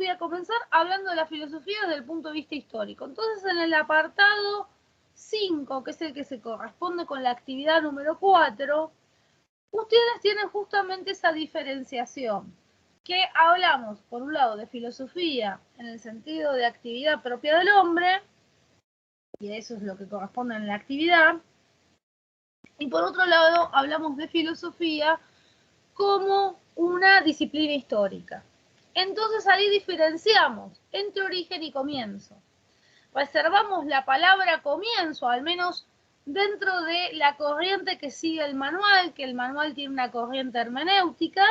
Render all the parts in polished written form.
voy a comenzar hablando de la filosofía desde el punto de vista histórico. Entonces, en el apartado 5, que es el que se corresponde con la actividad número 4, ustedes tienen justamente esa diferenciación, que hablamos, por un lado, de filosofía en el sentido de actividad propia del hombre, y eso es lo que corresponde en la actividad, y por otro lado, hablamos de filosofía como una disciplina histórica. Entonces ahí diferenciamos entre origen y comienzo. Reservamos la palabra comienzo, al menos dentro de la corriente que sigue el manual, que el manual tiene una corriente hermenéutica.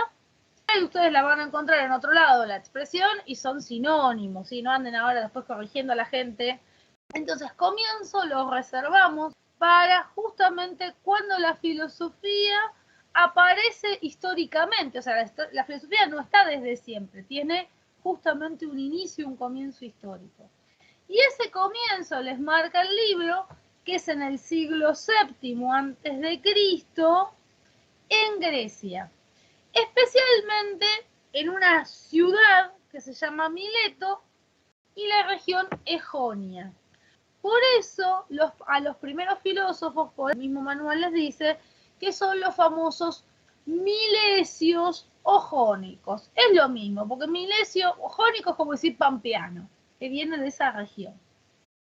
Ahí ustedes la van a encontrar en otro lado, la expresión, y son sinónimos, ¿sí? No anden ahora después corrigiendo a la gente. Entonces, comienzo lo reservamos para justamente cuando la filosofía aparece históricamente. O sea, la filosofía no está desde siempre, tiene justamente un inicio, un comienzo histórico. Y ese comienzo les marca el libro, que es en el siglo VII antes de Cristo, en Grecia. Especialmente en una ciudad que se llama Mileto y la región Ejonia. Por eso a los primeros filósofos, por el mismo manual les dice que son los famosos milesios o jónicos. Es lo mismo, porque milesio o jónico es como decir pampeano, que viene de esa región.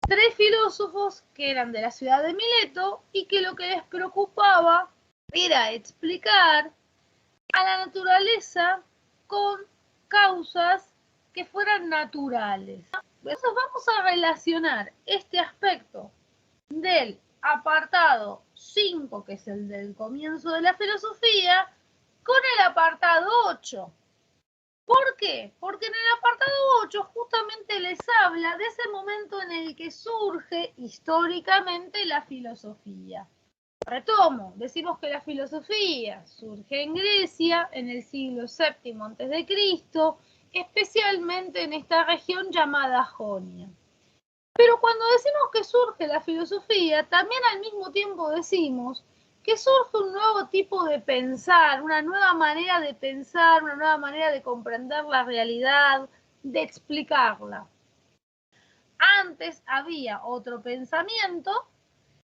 3 filósofos que eran de la ciudad de Mileto y que lo que les preocupaba era explicar a la naturaleza con causas que fueran naturales. Entonces vamos a relacionar este aspecto del apartado 5, que es el del comienzo de la filosofía, con el apartado 8. ¿Por qué? Porque en el apartado 8 justamente les habla de ese momento en el que surge históricamente la filosofía. Retomo, decimos que la filosofía surge en Grecia en el siglo VII a.C., especialmente en esta región llamada Jonia. Pero cuando decimos que surge la filosofía, también al mismo tiempo decimos que surge un nuevo tipo de pensar, una nueva manera de pensar, una nueva manera de comprender la realidad, de explicarla. Antes había otro pensamiento,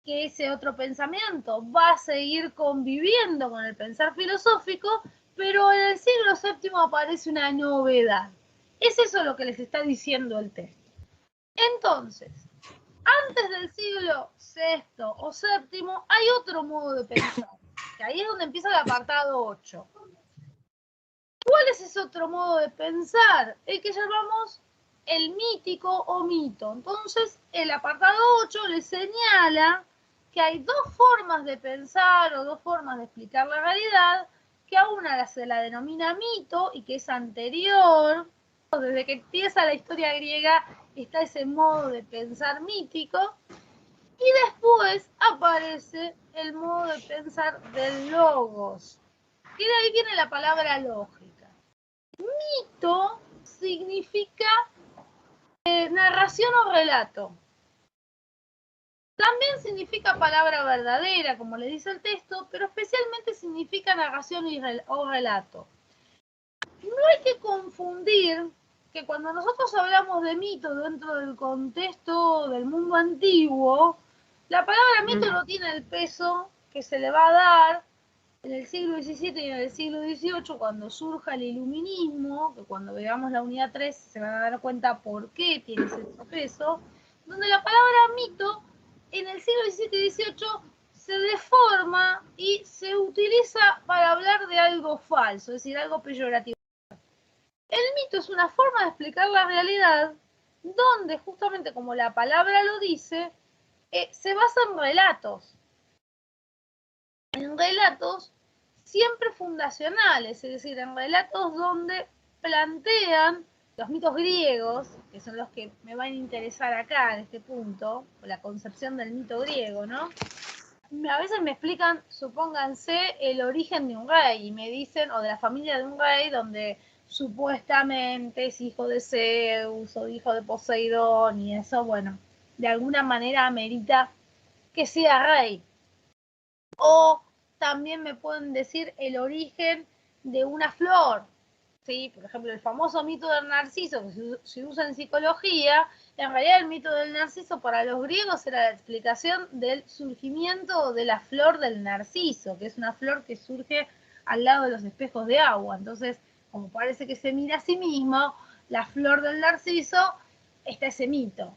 que ese otro pensamiento va a seguir conviviendo con el pensar filosófico, pero en el siglo VII aparece una novedad. Es eso lo que les está diciendo el texto. Entonces, antes del siglo VI o VII hay otro modo de pensar, que ahí es donde empieza el apartado 8. ¿Cuál es ese otro modo de pensar? El que llamamos el mítico o mito. Entonces, el apartado 8 le señala que hay 2 formas de pensar o 2 formas de explicar la realidad, que a una se la denomina mito y que es anterior. Desde que empieza la historia griega está ese modo de pensar mítico, y después aparece el modo de pensar del logos, y de ahí viene la palabra lógica. Mito significa narración o relato. También significa palabra verdadera, como le dice el texto, pero especialmente significa narración o relato. No hay que confundir que cuando nosotros hablamos de mito dentro del contexto del mundo antiguo, la palabra mito no tiene el peso que se le va a dar en el siglo XVII y en el siglo XVIII, cuando surja el iluminismo, que cuando veamos la unidad 3 se van a dar cuenta por qué tiene ese peso, donde la palabra mito en el siglo XVII y XVIII se deforma y se utiliza para hablar de algo falso, es decir, algo peyorativo. El mito es una forma de explicar la realidad donde, justamente como la palabra lo dice, se basa en relatos. En relatos siempre fundacionales, es decir, en relatos donde plantean los mitos griegos, que son los que me van a interesar acá en este punto, la concepción del mito griego, ¿no? A veces me explican, supónganse, el origen de un rey y me dicen, o de la familia de un rey, donde supuestamente es hijo de Zeus o hijo de Poseidón y eso, bueno, de alguna manera amerita que sea rey. O también me pueden decir el origen de una flor, ¿sí? Por ejemplo, el famoso mito del narciso que se usa en psicología, en realidad el mito del narciso para los griegos era la explicación del surgimiento de la flor del narciso, que es una flor que surge al lado de los espejos de agua. Entonces, como parece que se mira a sí mismo, la flor del narciso, está ese mito,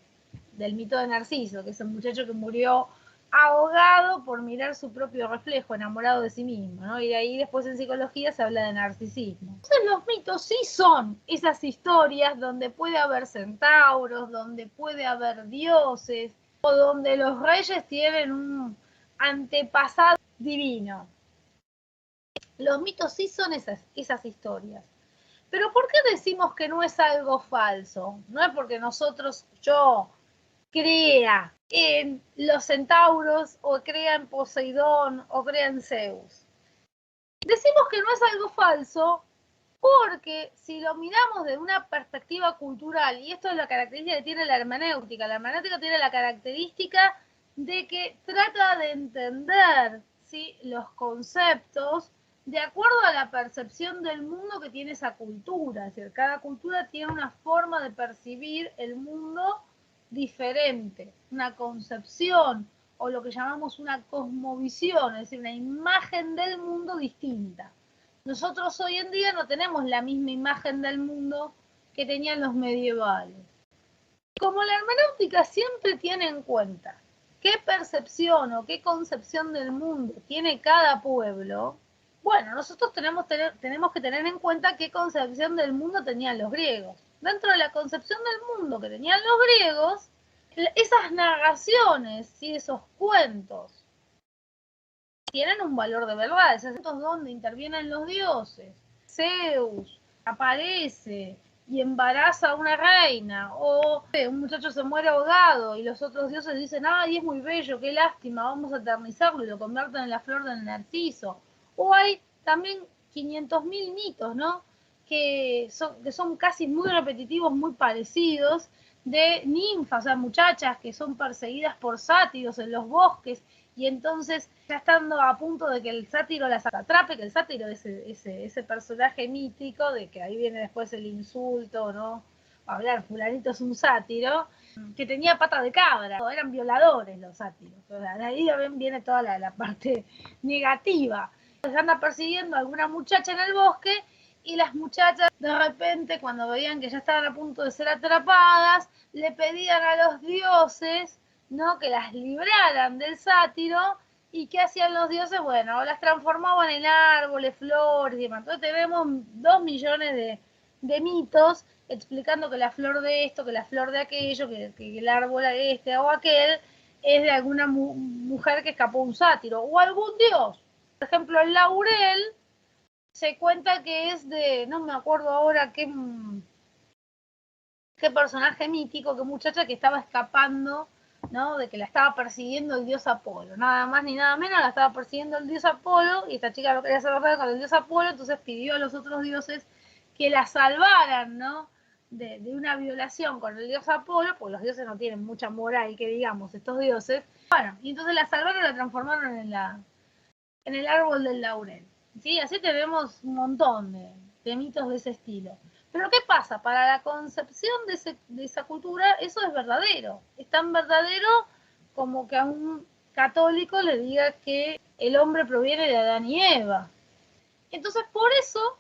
del mito de Narciso, que es el muchacho que murió ahogado por mirar su propio reflejo, enamorado de sí mismo, ¿no? Y de ahí después en psicología se habla de narcisismo. Entonces los mitos sí son esas historias donde puede haber centauros, donde puede haber dioses, o donde los reyes tienen un antepasado divino. Los mitos sí son esas historias. Pero ¿por qué decimos que no es algo falso? No es porque yo crea en los centauros o crea en Poseidón o crea en Zeus. Decimos que no es algo falso porque si lo miramos de una perspectiva cultural, y esto es la característica que tiene la hermenéutica tiene la característica de que trata de entender, ¿sí?, los conceptos de acuerdo a la percepción del mundo que tiene esa cultura. Es decir, cada cultura tiene una forma de percibir el mundo diferente, una concepción o lo que llamamos una cosmovisión, es decir, una imagen del mundo distinta. Nosotros hoy en día no tenemos la misma imagen del mundo que tenían los medievales. Como la hermenéutica siempre tiene en cuenta qué percepción o qué concepción del mundo tiene cada pueblo, bueno, nosotros tenemos que tener en cuenta qué concepción del mundo tenían los griegos. Dentro de la concepción del mundo que tenían los griegos, esas narraciones y esos cuentos tienen un valor de verdad. Esos cuentos donde intervienen los dioses, Zeus aparece y embaraza a una reina, o un muchacho se muere ahogado y los otros dioses dicen, ay, es muy bello, qué lástima, vamos a eternizarlo y lo convierten en la flor del narciso. O hay también 500.000 mitos, ¿no? Que son casi muy repetitivos, muy parecidos, de ninfas, o sea, muchachas que son perseguidas por sátiros en los bosques, y entonces ya estando a punto de que el sátiro las atrape, que el sátiro es ese personaje mítico, de que ahí viene después el insulto, ¿no? Hablar, fulanito es un sátiro, que tenía pata de cabra, eran violadores los sátiros. O sea, de ahí viene toda la parte negativa. Anda persiguiendo a alguna muchacha en el bosque y las muchachas de repente cuando veían que ya estaban a punto de ser atrapadas, le pedían a los dioses, ¿no?, que las libraran del sátiro. ¿Y qué hacían los dioses? Bueno, las transformaban en árboles, flores y demás. Entonces tenemos 2 millones de mitos explicando que la flor de esto, que la flor de aquello, que el árbol este o aquel es de alguna mujer que escapó un sátiro o algún dios. Por ejemplo, el laurel se cuenta que es de, no me acuerdo ahora qué personaje mítico, qué muchacha que estaba escapando, ¿no?, de que la estaba persiguiendo el dios Apolo. Nada más ni nada menos, la estaba persiguiendo el dios Apolo y esta chica no quería hacer nada con el dios Apolo, entonces pidió a los otros dioses que la salvaran, ¿no?, de una violación con el dios Apolo, porque los dioses no tienen mucha moral, que digamos, estos dioses. Bueno, y entonces la salvaron y la transformaron en el árbol del laurel. ¿Sí? Así tenemos un montón de mitos de ese estilo. Pero ¿qué pasa? Para la concepción de esa cultura, eso es verdadero. Es tan verdadero como que a un católico le diga que el hombre proviene de Adán y Eva. Entonces, por eso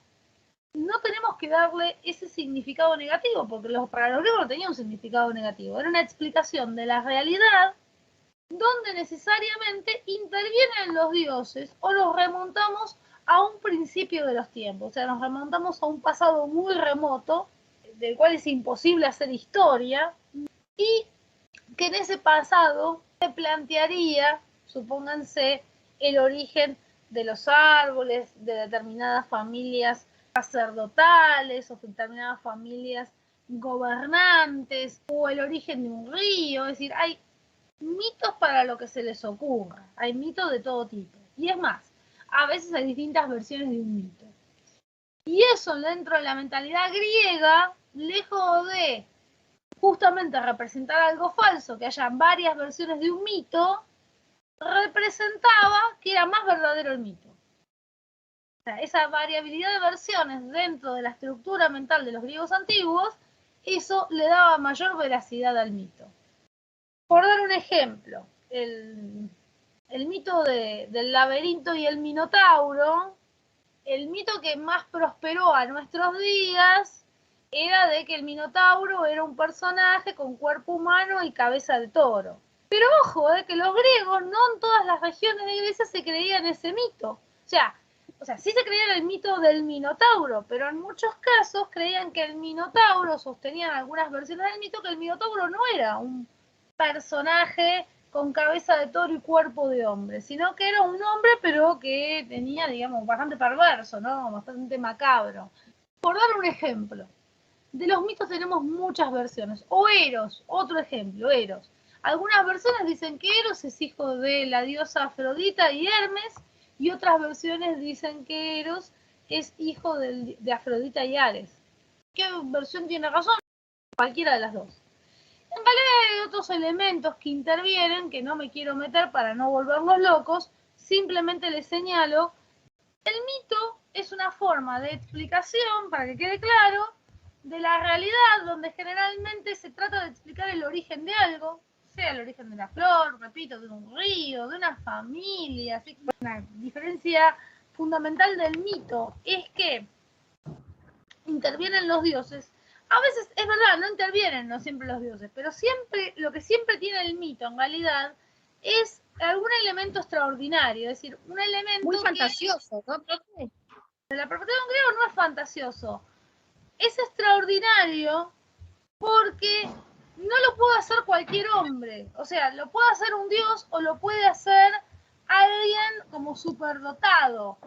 no tenemos que darle ese significado negativo, porque para los griegos no tenía un significado negativo. Era una explicación de la realidad donde necesariamente intervienen los dioses o nos remontamos a un principio de los tiempos, o sea, nos remontamos a un pasado muy remoto, del cual es imposible hacer historia, y que en ese pasado se plantearía, supónganse, el origen de los árboles, de determinadas familias sacerdotales o determinadas familias gobernantes, o el origen de un río, es decir, hay mitos para lo que se les ocurra, hay mitos de todo tipo. Y es más, a veces hay distintas versiones de un mito. Y eso dentro de la mentalidad griega, lejos de justamente representar algo falso, que haya varias versiones de un mito, representaba que era más verdadero el mito. sea, esa variabilidad de versiones dentro de la estructura mental de los griegos antiguos, eso le daba mayor veracidad al mito. Por dar un ejemplo, el mito del laberinto y el minotauro, el mito que más prosperó a nuestros días era de que el minotauro era un personaje con cuerpo humano y cabeza de toro. Pero ojo, que los griegos no en todas las regiones de Grecia se creían ese mito. O sea, sí se creía el mito del minotauro, pero en muchos casos creían que el minotauro, sostenían algunas versiones del mito, que el minotauro no era un personaje con cabeza de toro y cuerpo de hombre, sino que era un hombre, pero que tenía, digamos, bastante perverso, ¿no? Bastante macabro. Por dar un ejemplo, de los mitos tenemos muchas versiones. O Eros, otro ejemplo, Eros. Algunas versiones dicen que Eros es hijo de la diosa Afrodita y Hermes, y otras versiones dicen que Eros es hijo de Afrodita y Ares. ¿Qué versión tiene razón? Cualquiera de las dos. En realidad hay otros elementos que intervienen, que no me quiero meter para no volverlos locos, simplemente les señalo. El mito es una forma de explicación, para que quede claro, de la realidad, donde generalmente se trata de explicar el origen de algo, sea el origen de la flor, repito, de un río, de una familia. Así que una diferencia fundamental del mito es que intervienen los dioses. A veces, es verdad, no intervienen no siempre los dioses, pero siempre, lo que siempre tiene el mito en realidad es algún elemento extraordinario, es decir, un elemento muy fantasioso, ¿no? La perspectiva de un griego no es fantasioso, es extraordinario porque no lo puede hacer cualquier hombre, o sea, lo puede hacer un dios o lo puede hacer alguien como superdotado,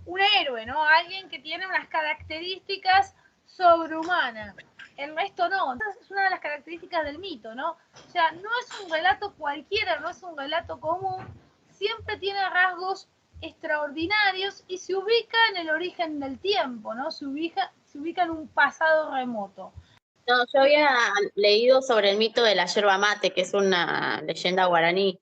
un héroe, ¿no? Alguien que tiene unas características sobrehumanas. El resto no. Entonces es una de las características del mito, ¿no? O sea, no es un relato cualquiera, no es un relato común, siempre tiene rasgos extraordinarios y se ubica en el origen del tiempo, ¿no? Se ubica en un pasado remoto. No, yo había leído sobre el mito de la yerba mate, que es una leyenda guaraní,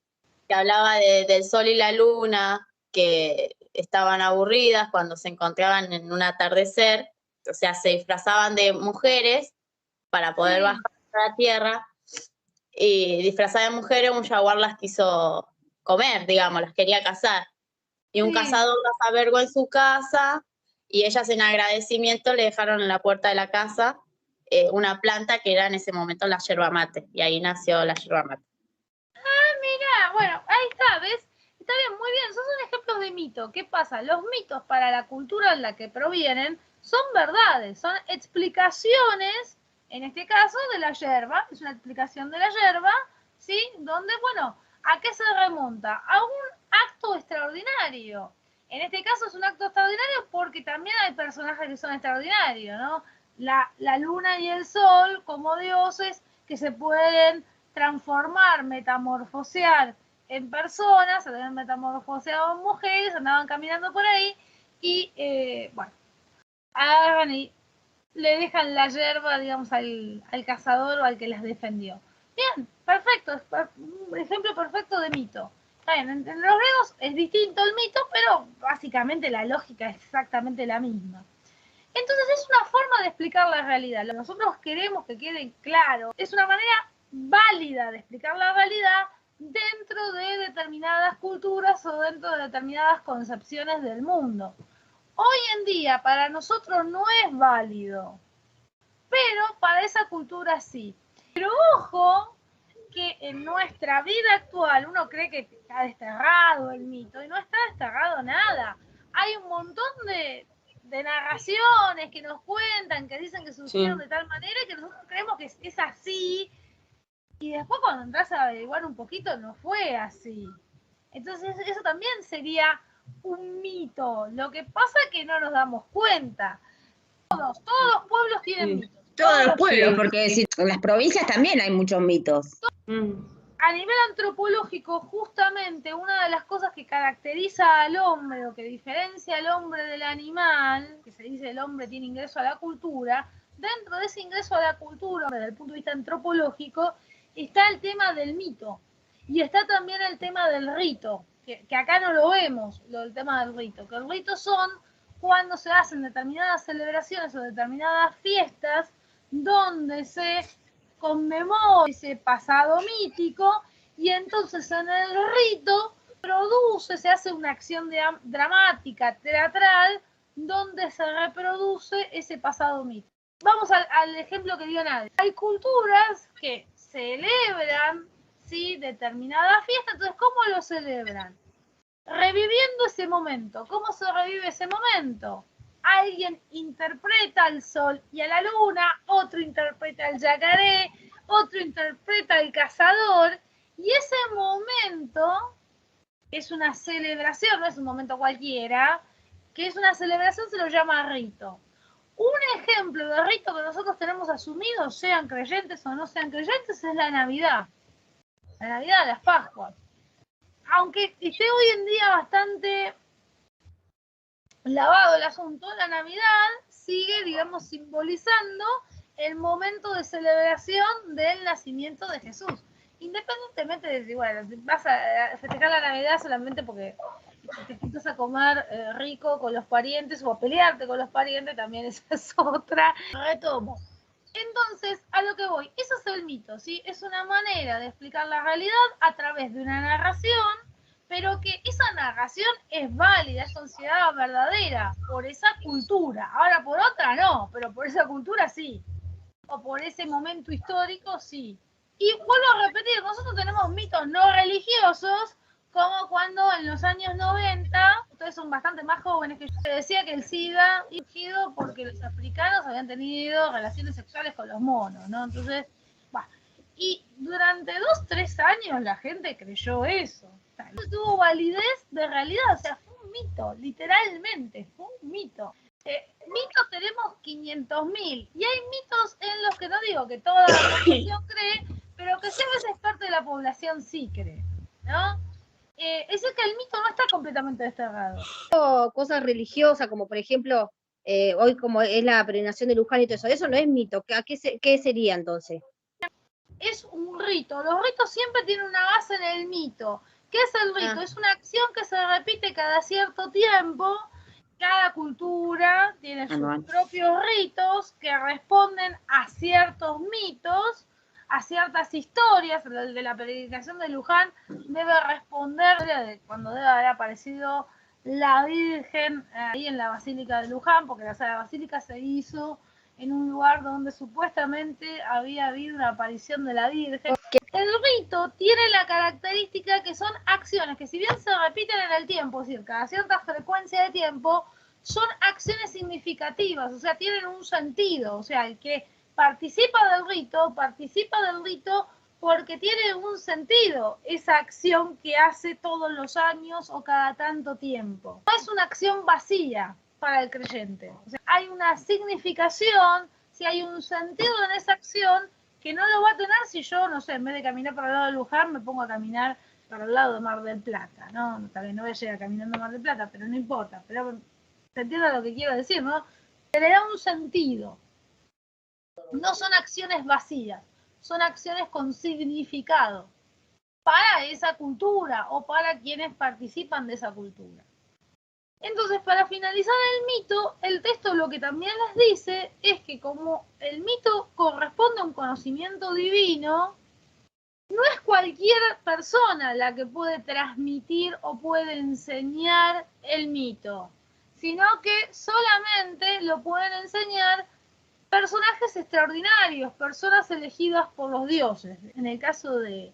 que hablaba del sol y la luna, que estaban aburridas cuando se encontraban en un atardecer, o sea, se disfrazaban de mujeres para poder bajar a la tierra, y disfrazada de mujeres un jaguar las quiso comer, digamos, las quería cazar. Y un cazador las avergó en su casa, y ellas en agradecimiento le dejaron en la puerta de la casa una planta que era en ese momento la yerba mate, y ahí nació la yerba mate. Ah, mira, bueno, ahí está, ¿ves? Está bien, muy bien, esos son ejemplos de mito. ¿Qué pasa? Los mitos para la cultura en la que provienen son verdades, son explicaciones, en este caso de la yerba, es una explicación de la yerba, ¿sí? Donde, bueno, ¿a qué se remonta? A un acto extraordinario. En este caso es un acto extraordinario porque también hay personajes que son extraordinarios, ¿no? La luna y el sol como dioses que se pueden transformar, metamorfosear en personas, se habían metamorfoseado en mujeres, andaban caminando por ahí y, bueno, agarran y le dejan la yerba, digamos, al cazador o al que las defendió. Bien, perfecto, es un ejemplo perfecto de mito. Bien, entre los griegos es distinto el mito, pero básicamente la lógica es exactamente la misma. Entonces es una forma de explicar la realidad. Lo que nosotros queremos que quede claro es una manera válida de explicar la realidad dentro de determinadas culturas o dentro de determinadas concepciones del mundo. Hoy en día para nosotros no es válido, pero para esa cultura sí. Pero ojo que en nuestra vida actual uno cree que está desterrado el mito y no está desterrado nada. Hay un montón de narraciones que nos cuentan, que dicen que sucedieron de tal manera que nosotros creemos que es así, y después cuando entras a averiguar un poquito no fue así. Entonces eso también sería un mito. Lo que pasa es que no nos damos cuenta. Todos los pueblos tienen mitos. Todos los pueblos, porque si, en las provincias también hay muchos mitos. A nivel antropológico, justamente una de las cosas que caracteriza al hombre o que diferencia al hombre del animal, que se dice el hombre tiene ingreso a la cultura, dentro de ese ingreso a la cultura, desde el punto de vista antropológico, está el tema del mito y está también el tema del rito, que acá no lo vemos, el tema del rito, que el rito son cuando se hacen determinadas celebraciones o determinadas fiestas donde se conmemora ese pasado mítico, y entonces en el rito se hace una acción dramática, teatral, donde se reproduce ese pasado mítico. Vamos al ejemplo que dio Nadia. Hay culturas que celebran, ¿sí?, determinada fiesta. Entonces, ¿cómo lo celebran? Reviviendo ese momento. ¿Cómo se revive ese momento? Alguien interpreta al sol y a la luna, otro interpreta al yacaré, otro interpreta al cazador, y ese momento es una celebración, no es un momento cualquiera, que es una celebración, se lo llama rito. Un ejemplo de rito que nosotros tenemos asumido, sean creyentes o no sean creyentes, es la Navidad. La Navidad, las Pascuas. Aunque esté hoy en día bastante lavado el asunto, la Navidad sigue, digamos, simbolizando el momento de celebración del nacimiento de Jesús. Independientemente de si, bueno, si vas a festejar la Navidad solamente porque te quitas a comer rico con los parientes o a pelearte con los parientes, también esa es otra. Retomo. Entonces, a lo que voy, eso es el mito, ¿sí? Es una manera de explicar la realidad a través de una narración, pero que esa narración es válida, es considerada verdadera por esa cultura. Ahora por otra no, pero por esa cultura sí. O por ese momento histórico sí. Y vuelvo a repetir, nosotros tenemos mitos no religiosos, como cuando en los años 90, ustedes son bastante más jóvenes que yo, se decía que el SIDA surgido porque los africanos habían tenido relaciones sexuales con los monos, ¿no? Entonces, y durante 2-3 años la gente creyó eso. O sea, no tuvo validez de realidad, o sea, fue un mito, literalmente, fue un mito. Mitos tenemos 500.000, y hay mitos en los que no digo que toda la población cree, pero que sí a veces parte de la población sí cree, ¿no? Es decir, que el mito no está completamente desterrado. Cosas religiosas, como por ejemplo, hoy como es la peregrinación de Luján y todo eso no es mito. ¿Qué sería entonces? Es un rito. Los ritos siempre tienen una base en el mito. ¿Qué es el rito? Es una acción que se repite cada cierto tiempo. Cada cultura tiene sus propios ritos que responden a ciertos mitos, a ciertas historias. El de la peregrinación de Luján debe responder de cuando debe haber aparecido la Virgen ahí en la Basílica de Luján, porque la basílica se hizo en un lugar donde supuestamente había habido una aparición de la Virgen. El rito tiene la característica que son acciones que, si bien se repiten en el tiempo, es decir, cada cierta frecuencia de tiempo, son acciones significativas, o sea, tienen un sentido. O sea, el que participa del rito porque tiene un sentido esa acción que hace todos los años o cada tanto tiempo. No es una acción vacía para el creyente. O sea, hay una significación, si hay un sentido en esa acción, que no lo va a tener si yo, no sé, en vez de caminar para el lado de Luján, me pongo a caminar para el lado de Mar del Plata, ¿no? Tal vez no voy a llegar caminando a Mar del Plata, pero no importa. Pero se entiende lo que quiero decir, ¿no? Se le da un sentido. No son acciones vacías, son acciones con significado para esa cultura o para quienes participan de esa cultura. Entonces, para finalizar el mito, el texto lo que también les dice es que como el mito corresponde a un conocimiento divino, no es cualquier persona la que puede transmitir o puede enseñar el mito, sino que solamente lo pueden enseñar personajes extraordinarios, personas elegidas por los dioses. En el caso de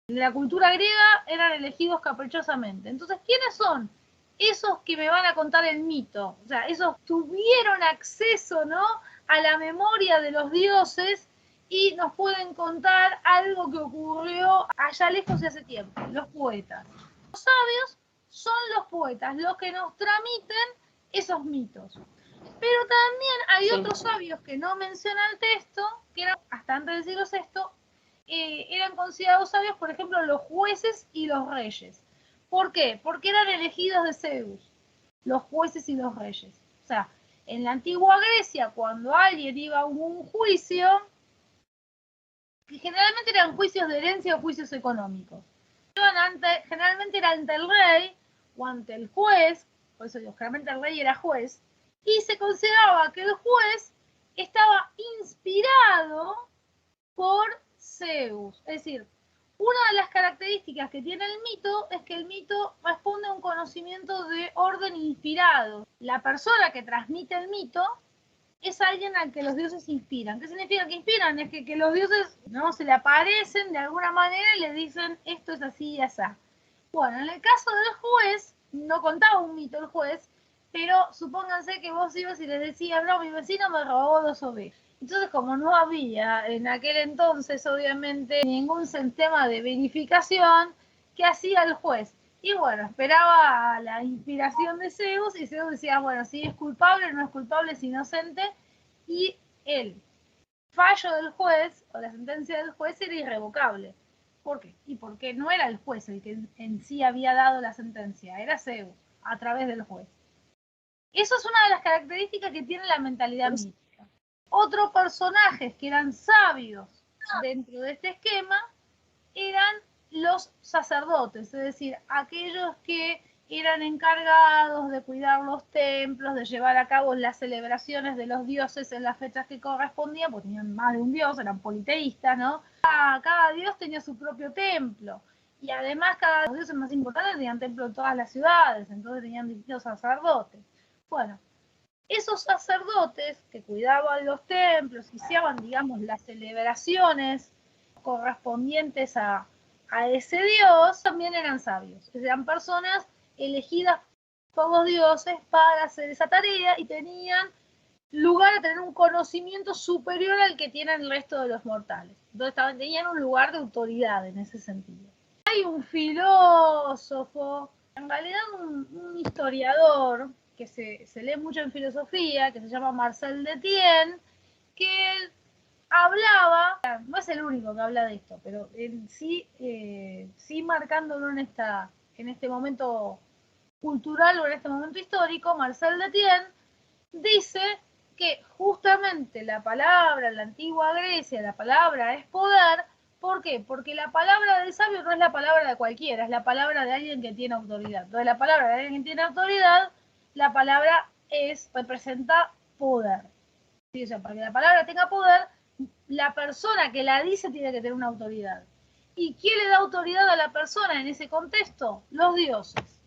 la cultura griega, eran elegidos caprichosamente. Entonces, ¿quiénes son esos que me van a contar el mito? O sea, esos tuvieron acceso, ¿no?, a la memoria de los dioses y nos pueden contar algo que ocurrió allá lejos de hace tiempo. Los poetas. Los sabios son los poetas, los que nos transmiten esos mitos. Pero también hay otros sabios que no menciona el texto, que eran hasta antes del siglo VI, eran considerados sabios, por ejemplo, los jueces y los reyes. ¿Por qué? Porque eran elegidos de Zeus, los jueces y los reyes. O sea, en la antigua Grecia, cuando alguien iba a un juicio, que generalmente eran juicios de herencia o juicios económicos, generalmente era ante el rey o ante el juez, por eso digo, generalmente el rey era juez, y se consideraba que el juez estaba inspirado por Zeus. Es decir, una de las características que tiene el mito es que el mito responde a un conocimiento de orden inspirado. La persona que transmite el mito es alguien al que los dioses inspiran. ¿Qué significa que inspiran? Es que los dioses no se le aparecen de alguna manera y le dicen esto es así y así. Bueno, en el caso del juez, no contaba un mito el juez, pero supónganse que vos ibas y les decías, no, mi vecino me robó 2 ovejas. Entonces, como no había en aquel entonces, obviamente, ningún sistema de verificación, ¿qué hacía el juez? Y bueno, esperaba la inspiración de Zeus y Zeus decía, bueno, si es culpable, no es culpable, es inocente. Y el fallo del juez o la sentencia del juez era irrevocable. ¿Por qué? Y porque no era el juez el que en sí había dado la sentencia, era Zeus, a través del juez. Eso es una de las características que tiene la mentalidad mítica. Otros personajes que eran sabios dentro de este esquema eran los sacerdotes, es decir, aquellos que eran encargados de cuidar los templos, de llevar a cabo las celebraciones de los dioses en las fechas que correspondían, porque tenían más de un dios, eran politeístas, ¿no? Cada dios tenía su propio templo. Y además cada los dioses más importantes tenían templo en todas las ciudades, entonces tenían distintos sacerdotes. Bueno, esos sacerdotes que cuidaban los templos, hicieron, digamos, las celebraciones correspondientes a ese dios, también eran sabios. Eran personas elegidas por los dioses para hacer esa tarea y tenían lugar a tener un conocimiento superior al que tienen el resto de los mortales. Entonces tenían un lugar de autoridad en ese sentido. Hay un filósofo, en realidad un historiador, que se lee mucho en filosofía, que se llama Marcel Detienne, que hablaba, no es el único que habla de esto, pero sí marcándolo en este momento cultural o en este momento histórico, Marcel Detienne dice que justamente la palabra en la antigua Grecia, la palabra es poder. ¿Por qué? Porque la palabra del sabio no es la palabra de cualquiera, es la palabra de alguien que tiene autoridad. Entonces la palabra de alguien que tiene autoridad, la palabra representa poder. ¿Sí? O sea, para que la palabra tenga poder, la persona que la dice tiene que tener una autoridad. ¿Y quién le da autoridad a la persona en ese contexto? Los dioses.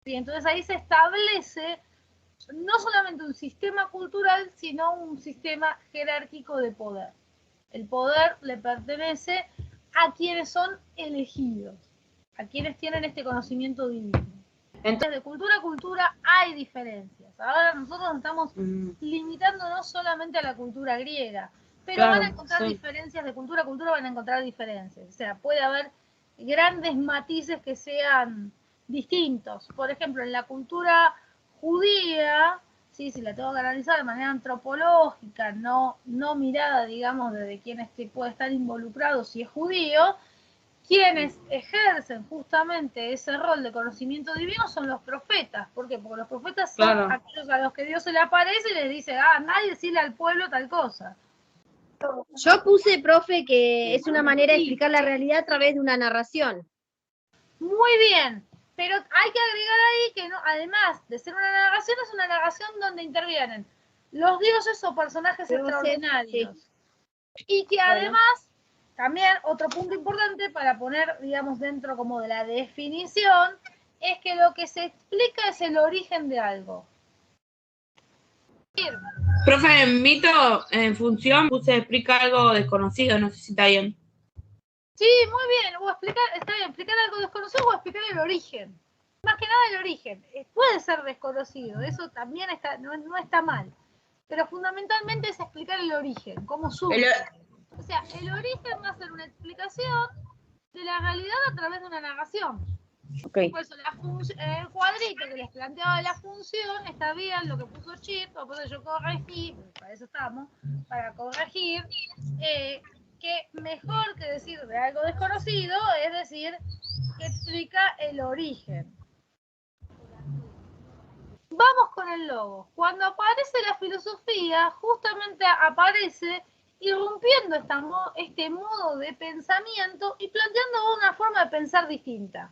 ¿Sí? Entonces ahí se establece no solamente un sistema cultural, sino un sistema jerárquico de poder. El poder le pertenece a quienes son elegidos, a quienes tienen este conocimiento divino. Entonces, de cultura a cultura hay diferencias. Ahora nosotros nos estamos limitando no solamente a la cultura griega, pero Claro, van a encontrar sí. diferencias, de cultura a cultura van a encontrar diferencias. O sea, puede haber grandes matices que sean distintos. Por ejemplo, en la cultura judía, sí, si la tengo que analizar de manera antropológica, no mirada, digamos, desde quien puede estar involucrado si es judío, quienes ejercen justamente ese rol de conocimiento divino son los profetas. ¿Por qué? Porque los profetas son Claro. aquellos a los que Dios se le aparece y les dice, nadie decirle al pueblo tal cosa. Yo puse, profe, que es una manera de explicar la realidad a través de una narración. Muy bien, pero hay que agregar ahí que no, además de ser una narración, es una narración donde intervienen los dioses o personajes extraordinarios. Sí. Y que además, también otro punto importante para poner, digamos, dentro como de la definición, es que lo que se explica es el origen de algo. Profe, en mito, en función, puse explica algo desconocido, no sé si está bien. Sí, muy bien, está bien, explicar algo desconocido o explicar el origen. Más que nada el origen. Puede ser desconocido, eso también no está mal. Pero fundamentalmente es explicar el origen, cómo surge. O sea, el origen va a ser una explicación de la realidad a través de una narración. Okay. Por eso el cuadrito que les planteaba de la función está bien, lo que puso Chip, por eso yo corregí, para eso estamos, para corregir, que mejor que decir de algo desconocido es decir que explica el origen. Vamos con el logo. Cuando aparece la filosofía, justamente aparece irrumpiendo este modo de pensamiento y planteando una forma de pensar distinta.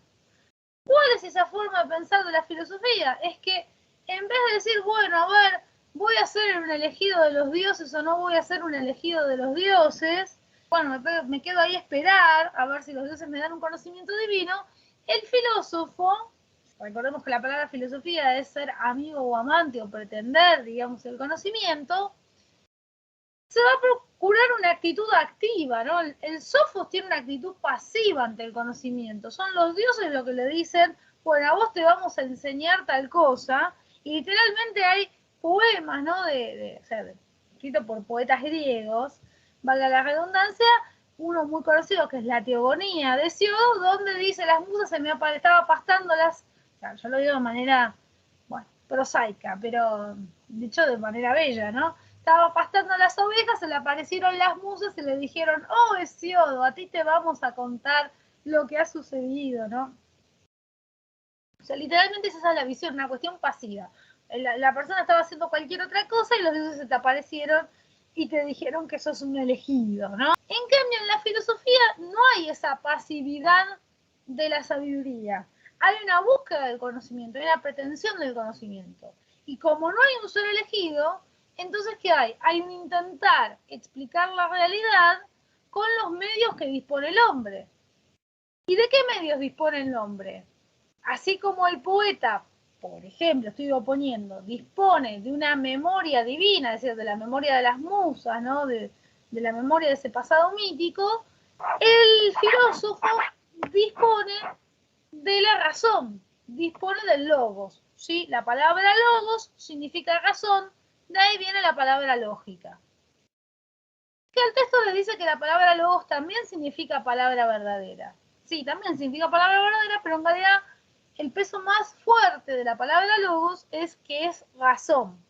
¿Cuál es esa forma de pensar de la filosofía? Es que en vez de decir, bueno, a ver, voy a ser un elegido de los dioses o no voy a ser un elegido de los dioses, bueno, me quedo ahí a esperar a ver si los dioses me dan un conocimiento divino, el filósofo, recordemos que la palabra filosofía es ser amigo o amante o pretender, digamos, el conocimiento, se va a procurar una actitud activa, ¿no? El sofos tiene una actitud pasiva ante el conocimiento. Son los dioses los que le dicen, bueno, a vos te vamos a enseñar tal cosa, y literalmente hay poemas, ¿no? O sea, escritos por poetas griegos, valga la redundancia, uno muy conocido que es la Teogonía de Siodo, donde dice, las musas se me estaba pastando las, o sea, yo lo digo de manera, bueno, prosaica, pero dicho de manera bella, ¿no? Estaba pastando las ovejas, se le aparecieron las musas y le dijeron, oh Hesiodo, a ti te vamos a contar lo que ha sucedido, ¿no? O sea, literalmente esa es la visión, una cuestión pasiva. La persona estaba haciendo cualquier otra cosa y los dioses se te aparecieron y te dijeron que sos un elegido, ¿no? En cambio, en la filosofía no hay esa pasividad de la sabiduría. Hay una búsqueda del conocimiento, hay una pretensión del conocimiento. Y como no hay un solo elegido, entonces, ¿qué hay? Hay un intentar explicar la realidad con los medios que dispone el hombre. ¿Y de qué medios dispone el hombre? Así como el poeta, por ejemplo, estoy oponiendo, dispone de una memoria divina, es decir, de la memoria de las musas, ¿no? de la memoria de ese pasado mítico, el filósofo dispone de la razón, dispone del logos, ¿sí? La palabra logos significa razón, de ahí viene la palabra lógica. Que el texto les dice que la palabra logos también significa palabra verdadera. Sí, también significa palabra verdadera, pero en realidad el peso más fuerte de la palabra logos es que es razón.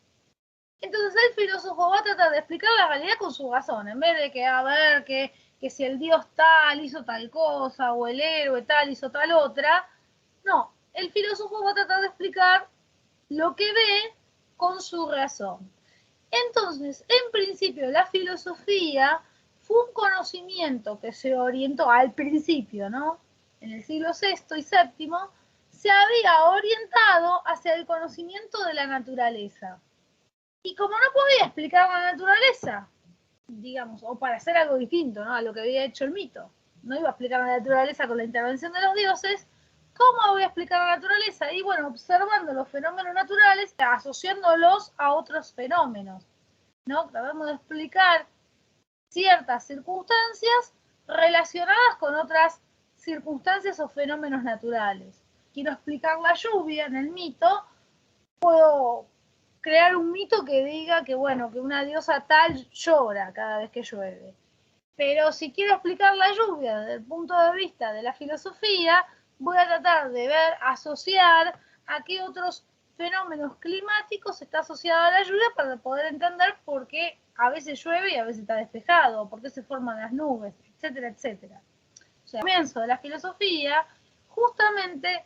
Entonces el filósofo va a tratar de explicar la realidad con su razón, en vez de que, a ver, que si el dios tal hizo tal cosa, o el héroe tal hizo tal otra. No, el filósofo va a tratar de explicar lo que ve con su razón. Entonces, en principio, la filosofía fue un conocimiento que se orientó al principio, ¿no? En el siglo VI y VII, se había orientado hacia el conocimiento de la naturaleza. Y como no podía explicar la naturaleza, digamos, o para hacer algo distinto, ¿no? A lo que había hecho el mito, no iba a explicar la naturaleza con la intervención de los dioses, ¿cómo voy a explicar la naturaleza? Y bueno, observando los fenómenos naturales, asociándolos a otros fenómenos, ¿no? Tratamos de explicar ciertas circunstancias relacionadas con otras circunstancias o fenómenos naturales. Quiero explicar la lluvia en el mito, puedo crear un mito que diga que, bueno, que una diosa tal llora cada vez que llueve. Pero si quiero explicar la lluvia desde el punto de vista de la filosofía, voy a tratar de ver, asociar a qué otros fenómenos climáticos está asociada a la lluvia para poder entender por qué a veces llueve y a veces está despejado, por qué se forman las nubes, etcétera, etcétera. O sea, el comienzo de la filosofía justamente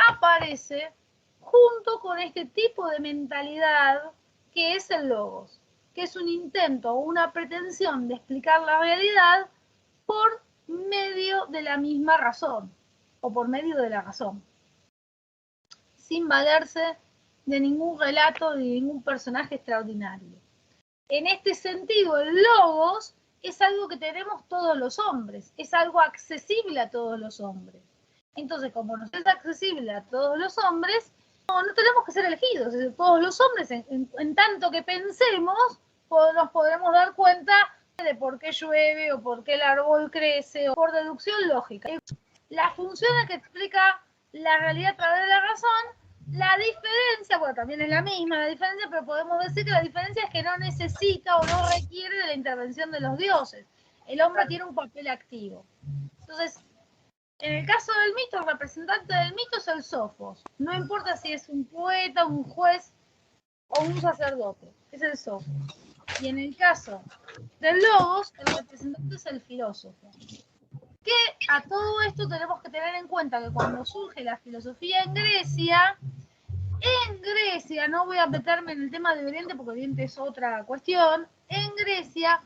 aparece junto con este tipo de mentalidad que es el logos, que es un intento o una pretensión de explicar la realidad por medio de la misma razón, o por medio de la razón, sin valerse de ningún relato, de ningún personaje extraordinario. En este sentido, el logos es algo que tenemos todos los hombres, es algo accesible a todos los hombres. Entonces, como nos es accesible a todos los hombres, no tenemos que ser elegidos, es decir, todos los hombres, en tanto que pensemos, nos podremos dar cuenta de por qué llueve o por qué el árbol crece, o por deducción lógica. La función es que explica la realidad a través de la razón. La diferencia, bueno, también es la misma la diferencia, pero podemos decir que la diferencia es que no necesita o no requiere de la intervención de los dioses. El hombre tiene un papel activo. Entonces, en el caso del mito, el representante del mito es el sofos. No importa si es un poeta, un juez o un sacerdote, es el sofos. Y en el caso del logos, el representante es el filósofo. Que a todo esto tenemos que tener en cuenta que cuando surge la filosofía en Grecia, no voy a meterme en el tema de Oriente porque Oriente es otra cuestión, en Grecia,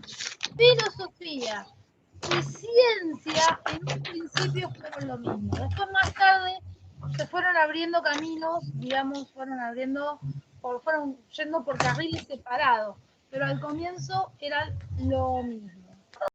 filosofía y ciencia en un principio fueron lo mismo. Después más tarde se fueron abriendo caminos, digamos, fueron yendo por carriles separados, pero al comienzo eran lo mismo.